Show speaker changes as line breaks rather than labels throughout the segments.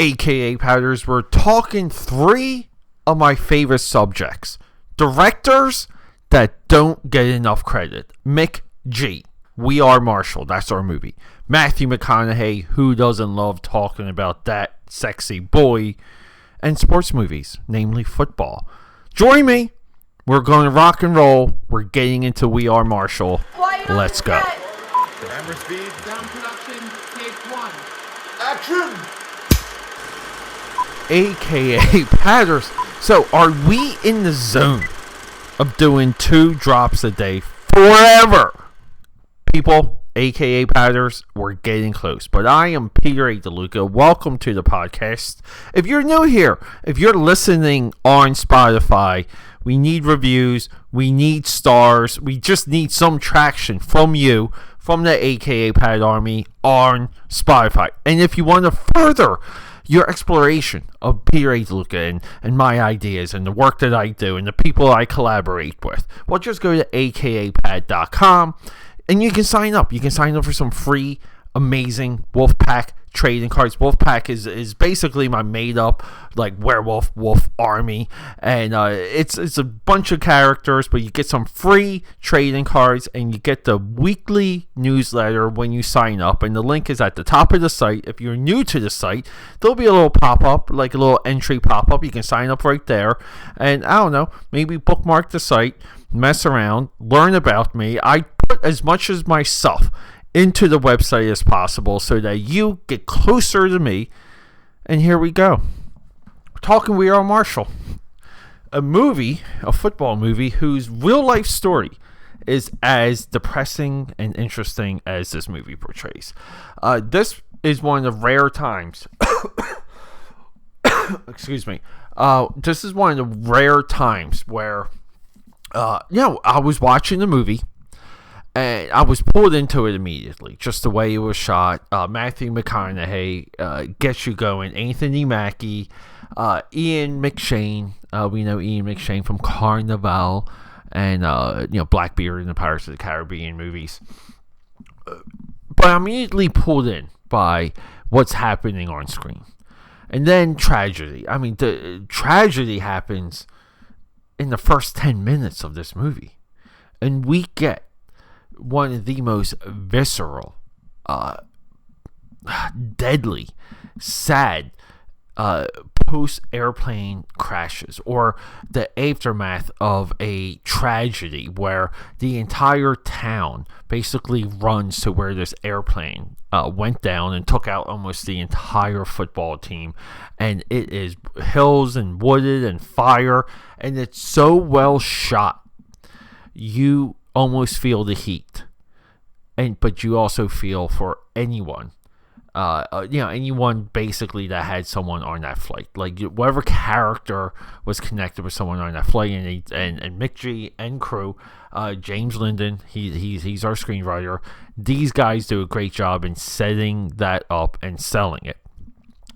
AKAPADers, we're talking 3 of my favorite subjects. Directors that don't get enough credit. McG. We Are Marshall. That's our movie. Matthew McConaughey. Who doesn't love talking about that sexy boy? And sports movies, namely football. Join me. We're going to rock and roll. We're getting into We Are Marshall. Let's go.
Camera speed.
Sound production, take 1.
Action!
AKAPADers. So, are we in the zone of doing 2 drops a day forever? People, AKAPADers, we're getting close. But I am Peter A. DeLuca. Welcome to the podcast. If you're new here, if you're listening on Spotify, we need reviews, we need stars, we just need some traction from you, from the AKAPAD Army on Spotify. And if you want to further your exploration of Peter A. DeLuca and my ideas and the work that I do and the people I collaborate with, well, just go to akapad.com and you can sign up. You can sign up for some free, amazing Wolfpack trading cards. Wolfpack is basically my made-up like werewolf wolf army, and it's a bunch of characters, but you get some free trading cards and you get the weekly newsletter when you sign up, and the link is at the top of the site. If you're new to the site, there'll be a little pop-up, like a little entry pop-up. You can sign up right there, and I don't know, maybe bookmark the site, mess around, learn about me. I put as much as myself into the website as possible so that you get closer to me. And here we go. We're talking We Are Marshall. A football movie whose real life story is as depressing and interesting as this movie portrays. This is one of the rare times excuse me. This is one of the rare times where I was watching the movie and I was pulled into it immediately, just the way it was shot. Matthew McConaughey gets you going. Anthony Mackie, Ian McShane. We know Ian McShane from Carnival and Blackbeard in the Pirates of the Caribbean movies. But I'm immediately pulled in by what's happening on screen. And then tragedy. I mean, the tragedy happens in the first 10 minutes of this movie. And we get one of the most visceral, deadly, sad post-airplane crashes, or the aftermath of a tragedy where the entire town basically runs to where this airplane went down and took out almost the entire football team. And it is hills and wooded and fire, and it's so well shot, you almost feel the heat, but you also feel for anyone, anyone basically that had someone on that flight, like whatever character was connected with someone on that flight, and McG and crew, James Linden, he's our screenwriter. These guys do a great job in setting that up and selling it,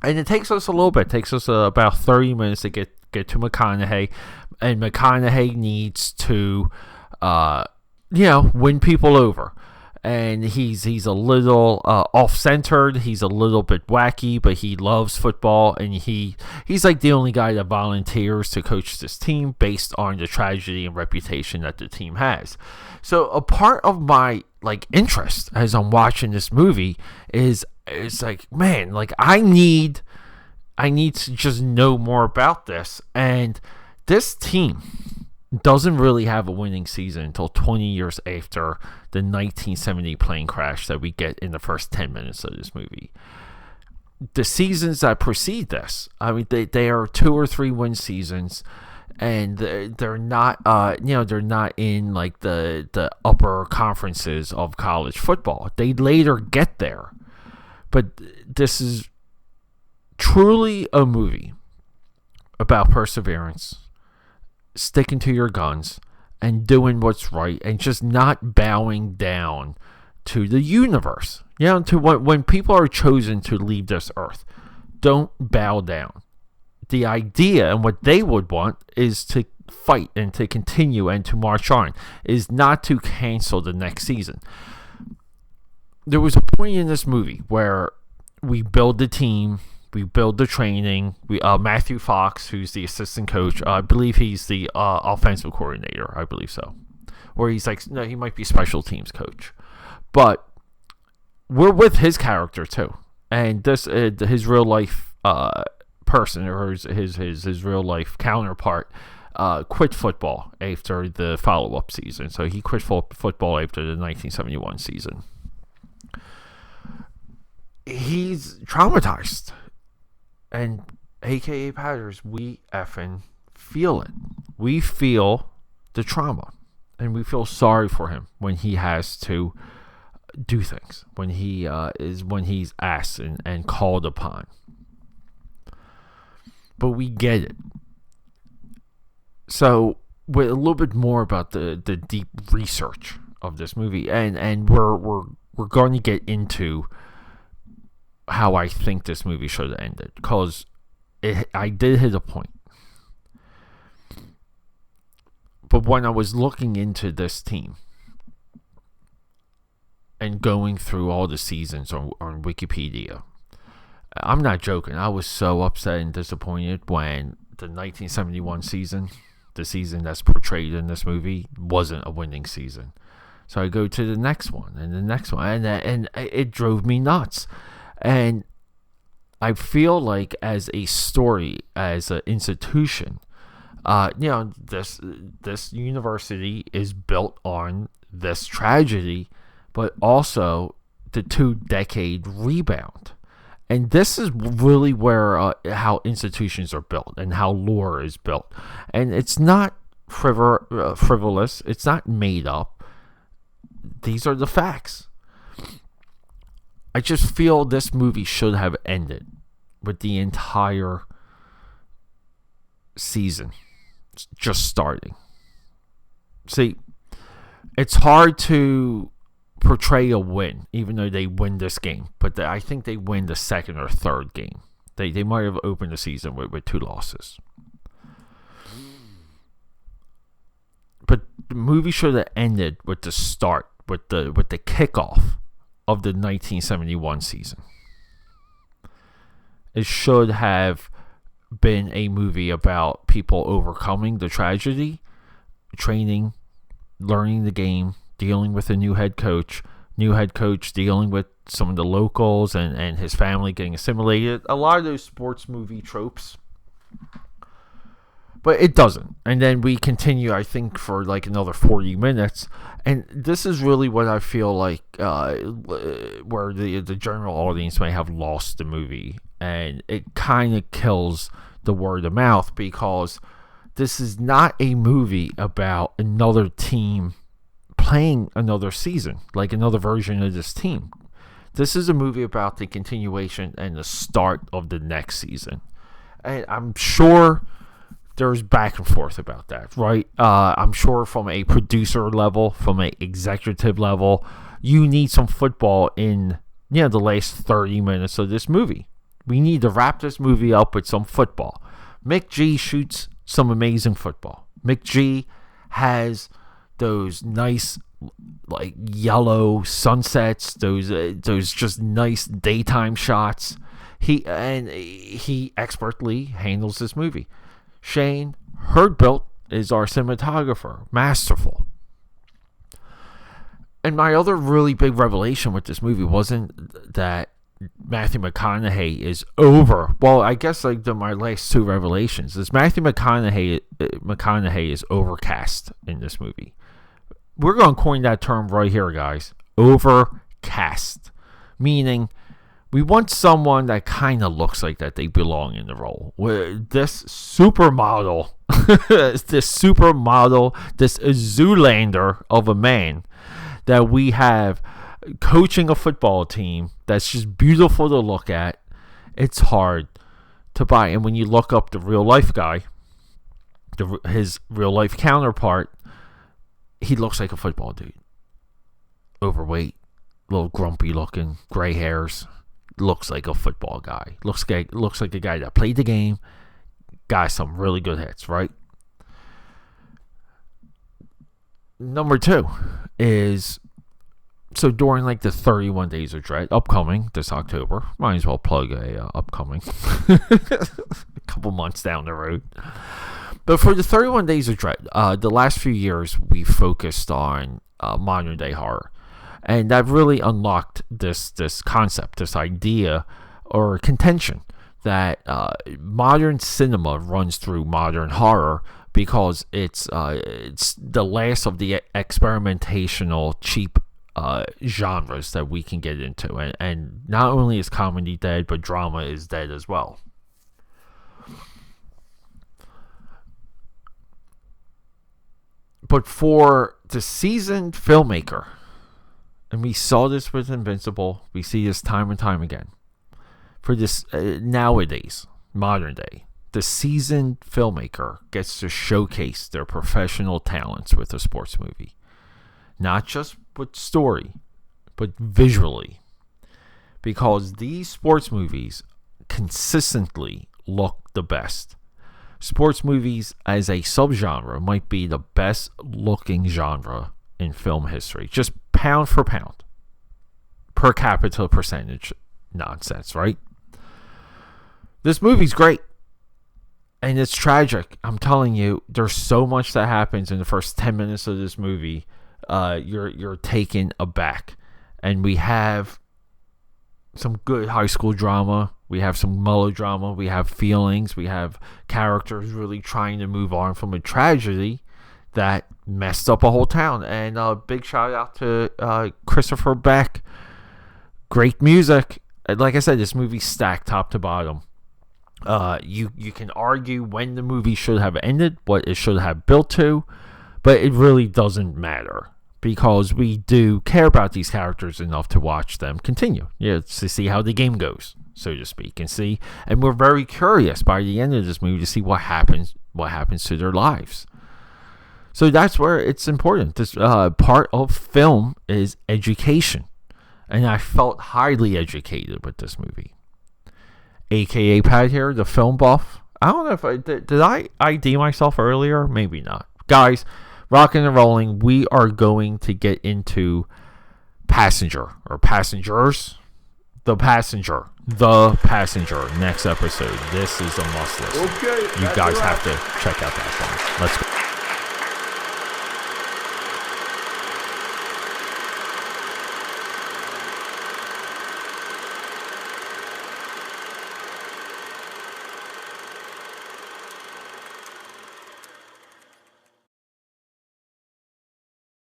and it takes us a little bit. It takes us about 30 minutes to get to McConaughey, and McConaughey needs to win people over. And he's a little off-centered. He's a little bit wacky, but he loves football, and he's like the only guy that volunteers to coach this team based on the tragedy and reputation that the team has. So a part of my interest as I'm watching this movie is like, man, I need to just know more about this. And this team doesn't really have a winning season until 20 years after the 1970 plane crash that we get in the first 10 minutes of this movie. The seasons that precede this, I mean, they are 2 or 3 win seasons, and they're not they're not in like the upper conferences of college football. They later get there, but this is truly a movie about perseverance, sticking to your guns, and doing what's right, and just not bowing down to the universe. To when people are chosen to leave this earth, don't bow down. The idea and what they would want is to fight and to continue and to march on, is not to cancel the next season. There was a point in this movie where we build the team, We build the training. We Matthew Fox, who's the assistant coach, I believe he's the offensive coordinator. I believe so, or he's like no, he might be special teams coach. But we're with his character too, and this his real life person or his real life counterpart quit football after the follow up season. So he quit football after the 1971 season. He's traumatized. And AKAPADers, we effing feel it. We feel the trauma. And we feel sorry for him when he has to do things. When he's asked and called upon. But we get it. So, with a little bit more about the deep research of this movie. And we're going to get into how I think this movie should have ended, because I did hit a point. But when I was looking into this team and going through all the seasons on Wikipedia, I'm not joking. I was so upset and disappointed when the 1971 season, the season that's portrayed in this movie, wasn't a winning season. So I go to the next one and the next one, and it drove me nuts. And I feel like as a story, as an institution, this university is built on this tragedy, but also the 2-decade rebound. And this is really where how institutions are built and how lore is built. And it's not frivolous. It's not made up. These are the facts. I just feel this movie should have ended with the entire season just starting. See, it's hard to portray a win, even though they win this game. But I think they win the second or third game. They might have opened the season with 2 losses. But the movie should have ended with the start, with the kickoff of the 1971 season. It should have been a movie about people overcoming the tragedy, training, learning the game, dealing with a new head coach dealing with some of the locals and his family getting assimilated. A lot of those sports movie tropes. But it doesn't. And then we continue, I think, for like another 40 minutes. And this is really what I feel like where the general audience may have lost the movie. And it kind of kills the word of mouth, because this is not a movie about another team playing another season, like another version of this team. This is a movie about the continuation and the start of the next season. And I'm sure there's back and forth about that, right? I'm sure from a producer level, from an executive level, you need some football in the last 30 minutes of this movie. We need to wrap this movie up with some football. McG shoots some amazing football. McG has those nice, like, yellow sunsets, those just nice daytime shots. He expertly handles this movie. Shane Herdbilt is our cinematographer. Masterful. And my other really big revelation with this movie wasn't that Matthew McConaughey is over. Well, I guess like my last 2 revelations is Matthew McConaughey is overcast in this movie. We're going to coin that term right here, guys. Overcast. Meaning, we want someone that kind of looks like that they belong in the role. This supermodel, this Zoolander of a man that we have coaching a football team that's just beautiful to look at, it's hard to buy. And when you look up the real life guy, his real life counterpart, he looks like a football dude. Overweight, a little grumpy looking, gray hairs. Looks like a football guy. Looks like a guy that played the game, got some really good hits, right? Number 2 is So during like the 31 Days of Dread, upcoming this October, might as well plug a upcoming a couple months down the road. But for the 31 Days of Dread, the last few years we focused on modern day horror, and that really unlocked this concept, this idea or contention that modern cinema runs through modern horror because it's the last of the experimentational cheap genres that we can get into, and not only is comedy dead, but drama is dead as well. But for the seasoned filmmaker, and we saw this with Invincible, we see this time and time again, for this nowadays, modern day, the seasoned filmmaker gets to showcase their professional talents with a sports movie. Not just with story, but visually. Because these sports movies consistently look the best. Sports movies as a subgenre might be the best looking genre in film history. Just pound for pound. Per capita percentage nonsense, right? This movie's great. And it's tragic. I'm telling you, there's so much that happens in the first 10 minutes of this movie. You're taken aback. And we have some good high school drama. We have some melodrama. We have feelings. We have characters really trying to move on from a tragedy that messed up a whole town. And a big shout out to Christopher Beck. Great music. Like I said, this movie's stacked top to bottom. You can argue when the movie should have ended, what it should have built to, but it really doesn't matter because we do care about these characters enough to watch them continue, to see how the game goes, so to speak, and we're very curious by the end of this movie to see what happens to their lives. So that's where it's important. This part of film is education, and I felt highly educated with this movie. AKAPAD here, the film buff. I don't know if did I ID myself earlier? Maybe not. Guys, rocking and rolling, we are going to get into Passenger or Passengers. The Passenger next episode. This is a must listen.
Okay,
you guys have to check out that one. Let's go.